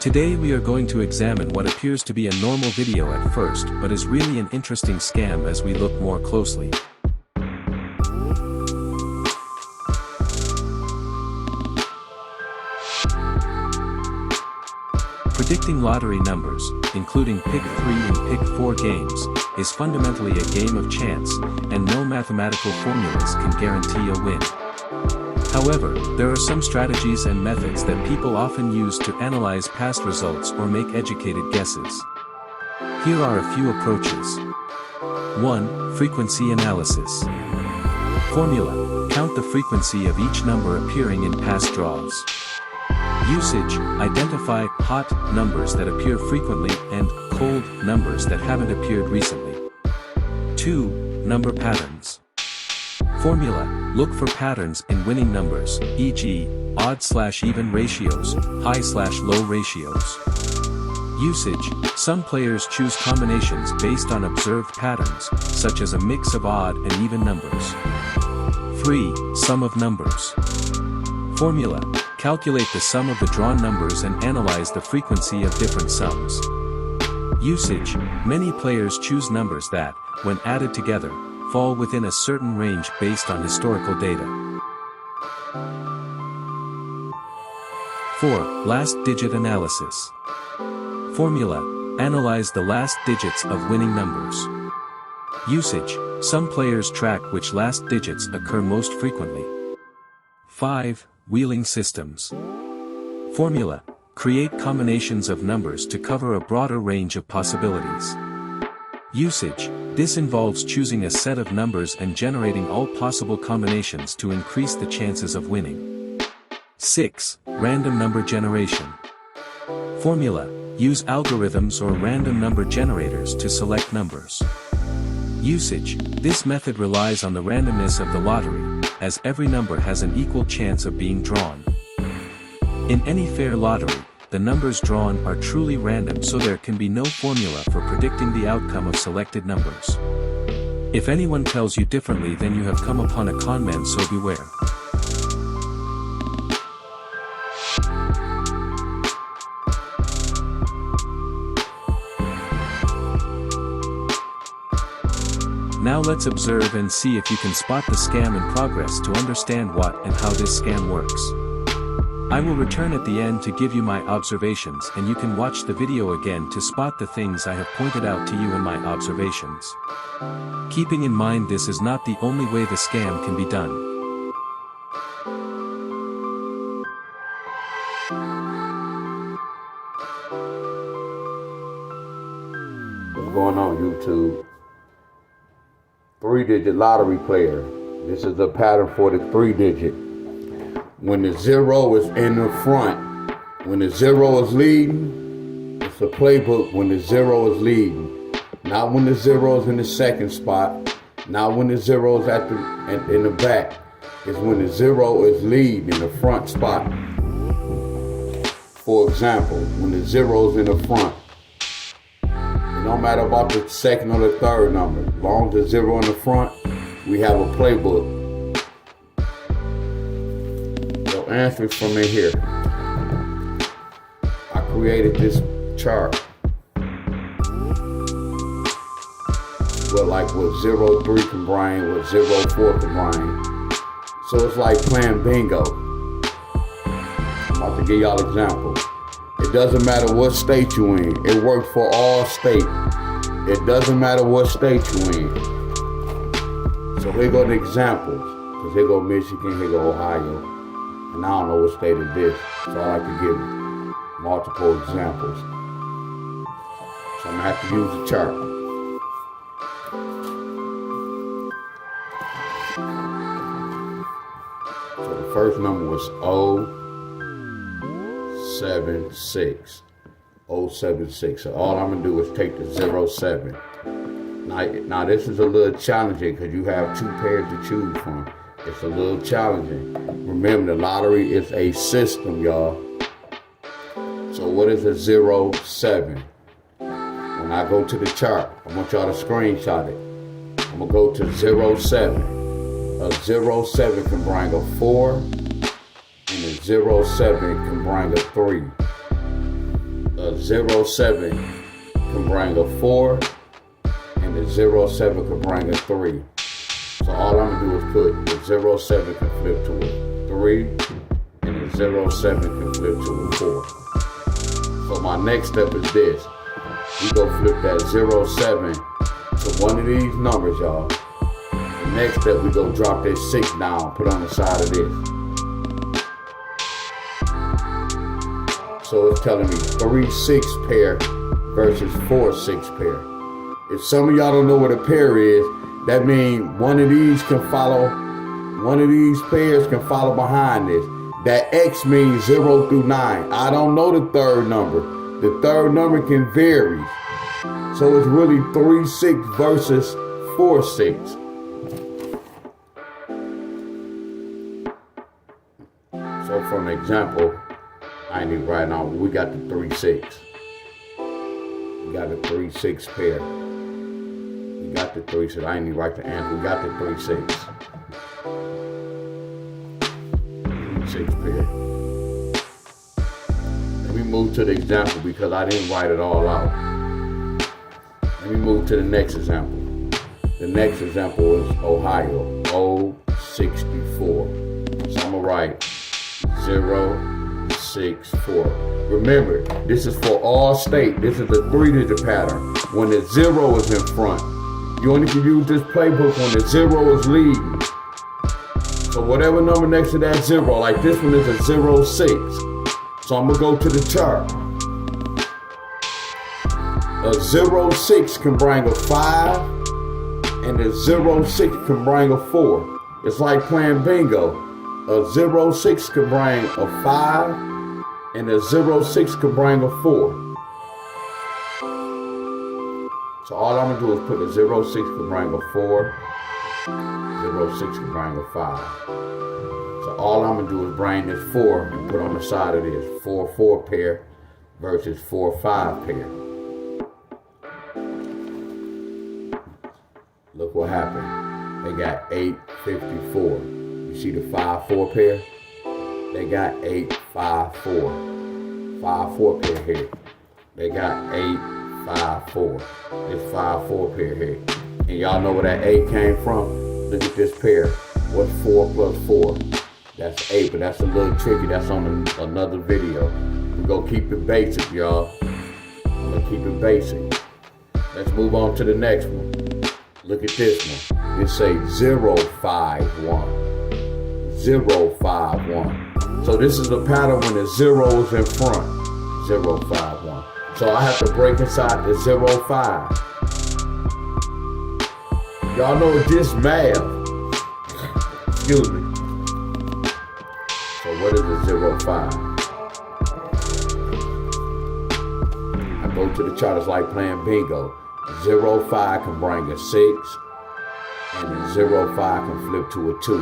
Today we are going to examine what appears to be a normal video at first but is really an interesting scam as we look more closely. Predicting lottery numbers, including Pick 3 and Pick 4 games, is fundamentally a game of chance, and no mathematical formulas can guarantee a win. However, there are some strategies and methods that people often use to analyze past results or make educated guesses. Here are a few approaches. 1. Frequency analysis. Formula: count the frequency of each number appearing in past draws. Usage: identify hot numbers that appear frequently and cold numbers that haven't appeared recently. 2. Number patterns. Formula: look for patterns in winning numbers, e.g., odd/even ratios, high/low ratios. Usage: some players choose combinations based on observed patterns, such as a mix of odd and even numbers. 3. Sum of numbers. Formula: calculate the sum of the drawn numbers and analyze the frequency of different sums. Usage: many players choose numbers that, when added together, fall within a certain range based on historical data. 4. Last digit analysis. Formula: analyze the last digits of winning numbers. Usage: some players track which last digits occur most frequently. 5. Wheeling systems. Formula: create combinations of numbers to cover a broader range of possibilities. Usage: this involves choosing a set of numbers and generating all possible combinations to increase the chances of winning. 6. Random number generation. Formula: use algorithms or random number generators to select numbers. Usage: this method relies on the randomness of the lottery, as every number has an equal chance of being drawn. In any fair lottery, the numbers drawn are truly random, so there can be no formula for predicting the outcome of selected numbers. If anyone tells you differently, then you have come upon a conman, so beware. Now let's observe and see if you can spot the scam in progress to understand what and how this scam works. I will return at the end to give you my observations, and you can watch the video again to spot the things I have pointed out to you in my observations. Keeping in mind this is not the only way the scam can be done. What's going on, YouTube? 3-digit lottery player. This is the pattern for the 3-digit. When the 0 is in the front, when the 0 is leading, it's a playbook when the 0 is leading. Not when the 0 is in the second spot, not when the 0 is in the back. It's when the 0 is leading in the front spot. For example, when the 0 is in the front, it don't matter about the second or the third number. As long as the 0 in the front, we have a playbook. So answer from in here. I created this chart. What 0-3 can bring, what 0-4 can bring. So it's like playing bingo. I'm about to give y'all an example. It doesn't matter what state you in. It works for all states. It doesn't matter what state you in. So here go the examples. Because here go Michigan, here go Ohio. And I don't know what state it is. So I like to give multiple examples. So I'm going to have to use the chart. So the first number was 076. 076. So all I'm gonna do is take the 07. Now this is a little challenging because you have 2 pairs to choose from. It's a little challenging. Remember, the lottery is a system, y'all. So what is a 07? When I go to the chart, I want y'all to screenshot it. I'm gonna go to 07. A 07 can bring a 4, and a 07 can bring a 3. a 07 can bring a 4, and the 07 can bring a 3. So all I'm gonna do is put the 07 can flip to a 3, and the 07 can flip to a 4. So my next step is this. We go flip that 07 to one of these numbers, y'all. The next step, we go drop that 6 down, put on the side of this. So it's telling me 3-6 pair versus 4-6 pair. If some of y'all don't know what a pair is, that means one of these pairs can follow behind this. That X means 0 through 9. I don't know the third number. The third number can vary. So it's really 3-6 versus 4-6. So for an example, I ain't even right now, we got the 3-6. We got the 3-6 pair. We got the 3-6. I ain't even write the answer. We got the 3-6. 3-6 pair. Let me move to the example because I didn't write it all out. Let me move to the next example. The next example is Ohio, 064. So I'm gonna write 064. Remember, this is for all state. This is the 3-digit pattern. When the 0 is in front, you only can use this playbook when the 0 is leading. So whatever number next to that 0, like this one is a 06. So I'm gonna go to the chart. A 06 can bring a 5, and a 06 can bring a 4. It's like playing bingo. A 06 can bring a 5, and a 06 can bring a 4. So all I'm gonna do is put a 06 can bring a 4, 06 can bring a 5. So all I'm gonna do is bring this 4 and put on the side of this 4-4 pair versus 4-5 pair. Look what happened. They got 854. You see the 5-4 pair? They got 854. 5-4 pair here. They got 854. This 5-4 pair here. And y'all know where that 8 came from? Look at this pair. What's 4 plus 4? That's 8, but that's a little tricky. That's on another video. We're gonna keep it basic, y'all. I'm gonna keep it basic. Let's move on to the next one. Look at this one. It say 051. 051. So this is a pattern when the 0 is in front. 051. So I have to break inside the 05. Y'all know it's just math. Excuse me. So what is the 05? I go to the chart, it's like playing bingo. 05 can bring a 6, and a 05 can flip to a 2.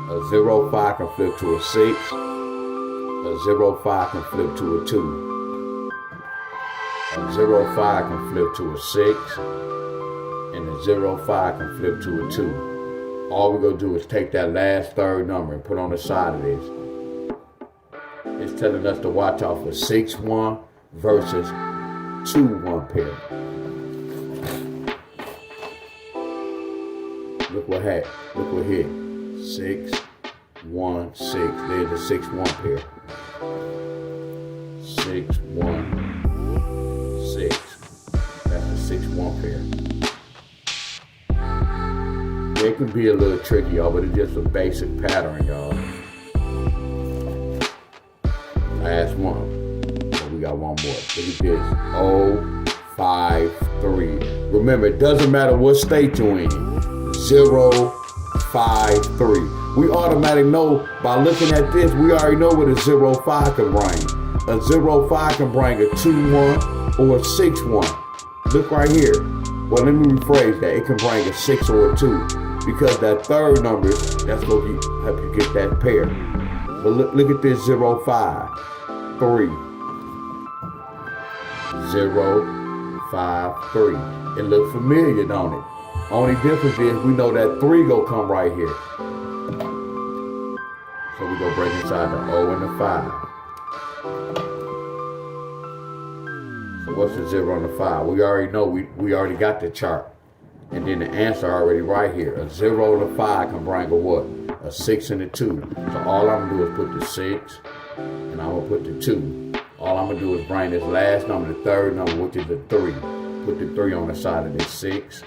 A 05 can flip to a 6. A 05 can flip to a 2. A 05 can flip to a 6. And a 05 can flip to a 2. All we're gonna do is take that last third number and put on the side of this. It's telling us to watch out for 6-1 versus 2-1 pair. Look what happened. Look what hit. 6-1-6. There's a 6-1 pair. 6-1-6. That's a 6-1 pair. It can be a little tricky, y'all, but it's just a basic pattern, y'all. Last one. Oh, we got one more. Look at this. 053. Remember, it doesn't matter what state you're in. 053. We automatically know by looking at this, we already know what a 05 can bring. A 05 can bring a 2-1 or a 6-1. Look right here. Well, let me rephrase that. It can bring a 6 or a 2 because that third number, that's going to help you get that pair. But look at this 053. 053. It looks familiar, don't it? Only difference is we know that 3 gonna come right here. So we gonna break inside the 0 and the 5. what's the 0 and the 5? We already know, we already got the chart. And then the answer already right here. A 0 and a 5 can bring a what? A 6 and a 2. So all I'm going to do is put the 6, and I'm going to put the 2. All I'm going to do is bring this last number, the third number, which is the 3. Put the 3 on the side of this 6.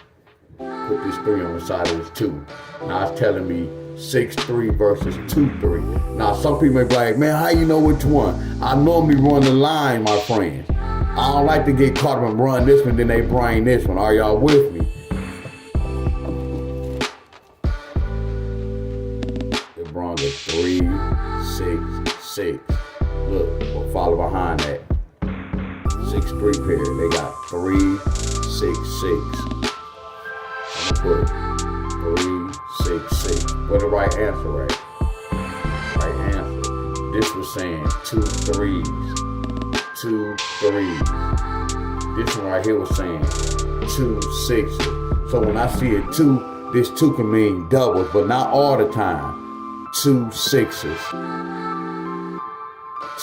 Put this 3 on the side of this 2. Now it's telling me 6-3 versus 2-3. Now some people may be like, man, how you know which one? I normally run the line, my friends. I don't like to get caught up and run this one, then they bring this one. Are y'all with me? They brought a 3, 6, 6. Look, we'll follow behind that. 6-3 pair. They got 3, 6, 6. I'm gonna put 3, 6, 6. Where the right answer at? Right answer. This was saying 2 3s. 2 3s. This one right here was saying 2 6s. So when I see a 2, this 2 can mean doubles, but not all the time. 2 6s.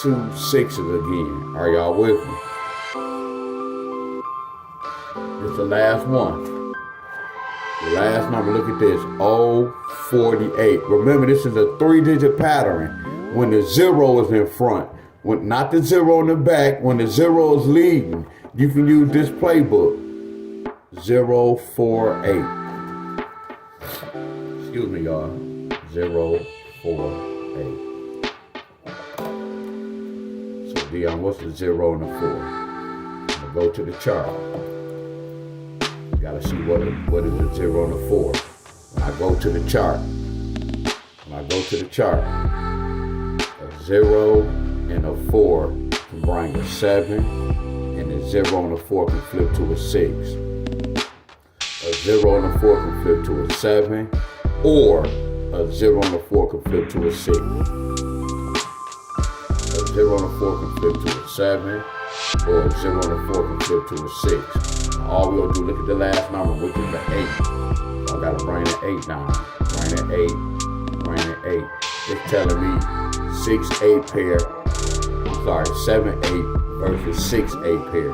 2 6s again. Are y'all with me? This is the last one. The last number, look at this, 048. Remember, this is a 3-digit pattern. When the 0 is in front, when not the 0 in the back, when the 0 is leading, you can use this playbook. 048. Excuse me, y'all. 048. So, Dion, what's the 0 and the 4? I'm gonna go to the chart. Gotta see what is the 0 and the 4. When I go to the chart, a 0 and a 4 can bring a 7, and a 0 and a 4 can flip to a 6. A 0 and a 4 can flip to a 7, or a 0 and a 4 can flip to a 6. A 0 and a 4 can flip to a 7, or a 0 and a 4 can flip to a 6. All we're gonna do, look at the last number, which is the 8. So I gotta bring the 8 down. Bring the 8, bring the 8. It's telling me 6-8 pair. I'm sorry, 7-8 versus 6-8 pair.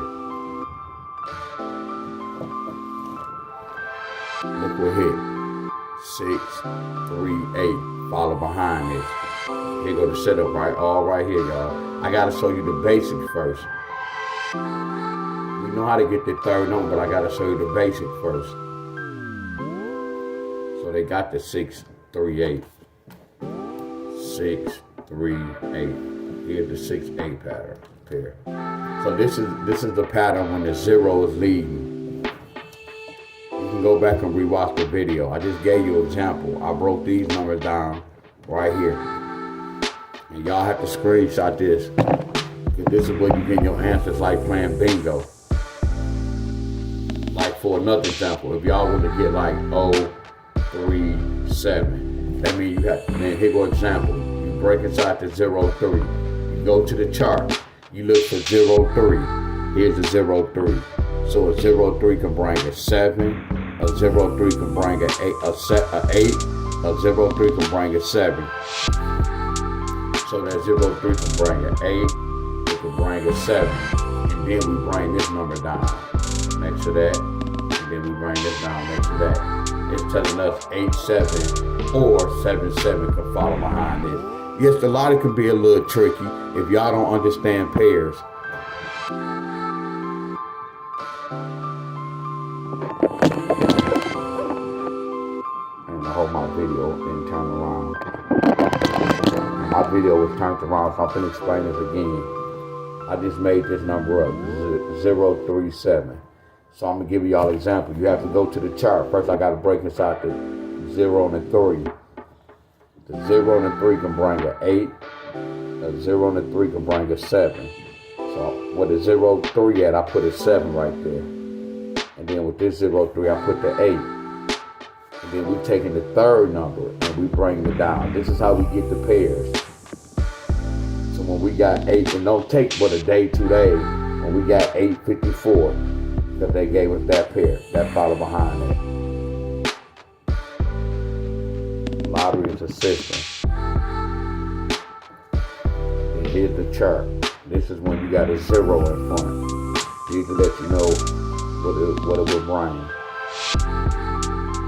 Look what hit. 6-3-8. Follow behind this. Here go the setup all right here, y'all. I gotta show you the basics first. Know how to get the third number, but I gotta show you the basic first. So they got the 6-3-8. 6-3-8. Here's the 6-8 pair. So this is the pattern when the 0 is leading. You can go back and rewatch the video. I just gave you an example. I broke these numbers down right here. And y'all have to screenshot this. Because this is where you get your answers, like playing bingo. Like for another example, if y'all want to get like 0, 3, 7, that means you have, then here go example. You break inside the 0, 3. You go to the chart. You look for 0, 3. Here's the 0, 3. So a 0, 3 can bring a 7. A 0, 3 can bring a 8. A 0, 3 can bring a 7. So that 0, 3 can bring an 8. It can bring a 7. And then we bring this number down next to that, and then we bring this down next to that. It's telling us 8-7 or 7-7 can follow behind this. Yes, the lottery can be a little tricky if y'all don't understand pairs. And I hope my video didn't turn around. My video was turned around, so I'm going to explain this again. I just made this number up, 037. So I'm going to give y'all an example. You have to go to the chart. First, I got to break inside the 0 and the 3. The 0 and the 3 can bring an 8. The 0 and the 3 can bring a 7. So with the 0, 3 at, I put a 7 right there. And then with this 0, 3, I put the 8. And then we're taking the third number and we bring it down. This is how we get the pairs. So when we got 8, and don't take but a day, 2 days, when we got 854. Because they gave us that pair, that follow behind that. Lottery is a system. And here's the chart. This is when you got a 0 in front. These will let you know what it will bring.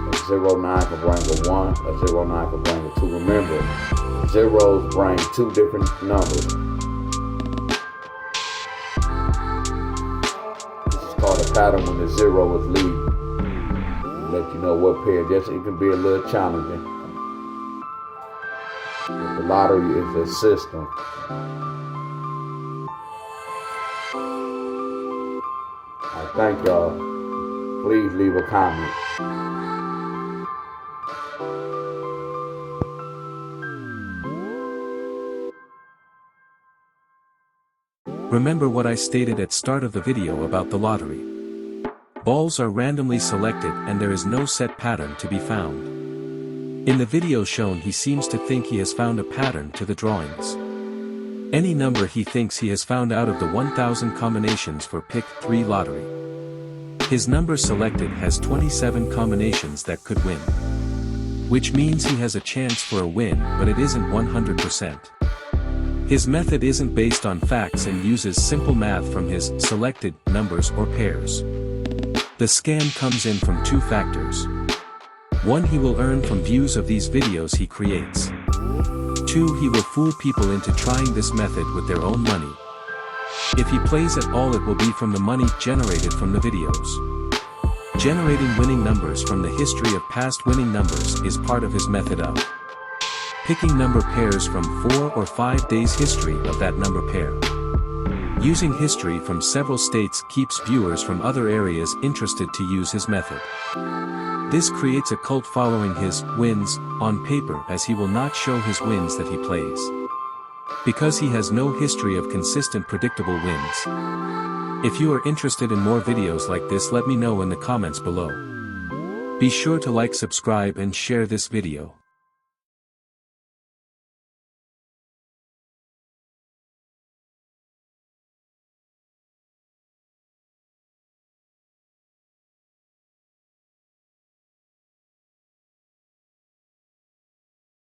A 0-9 can bring a 1, a 0-9 can bring a 2. Remember, zeros bring two different numbers. This is called a pattern when the 0 is leading. Let you know what pair. Just it can be a little challenging. But the lottery is a system. I thank y'all. Please leave a comment. Remember what I stated at start of the video about the lottery. Balls are randomly selected and there is no set pattern to be found. In the video shown he seems to think he has found a pattern to the drawings. Any number he thinks he has found out of the 1000 combinations for Pick 3 lottery. His number selected has 27 combinations that could win. Which means he has a chance for a win but it isn't 100%. His method isn't based on facts and uses simple math from his selected numbers or pairs. The scam comes in from two factors. 1. He will earn from views of these videos he creates. 2. He will fool people into trying this method with their own money. If he plays at all it will be from the money generated from the videos. Generating winning numbers from the history of past winning numbers is part of his method of picking number pairs from 4 or 5 days history of that number pair. Using history from several states keeps viewers from other areas interested to use his method. This creates a cult following his wins on paper as he will not show his wins that he plays. Because he has no history of consistent predictable wins. If you are interested in more videos like this, let me know in the comments below. Be sure to like, subscribe and share this video.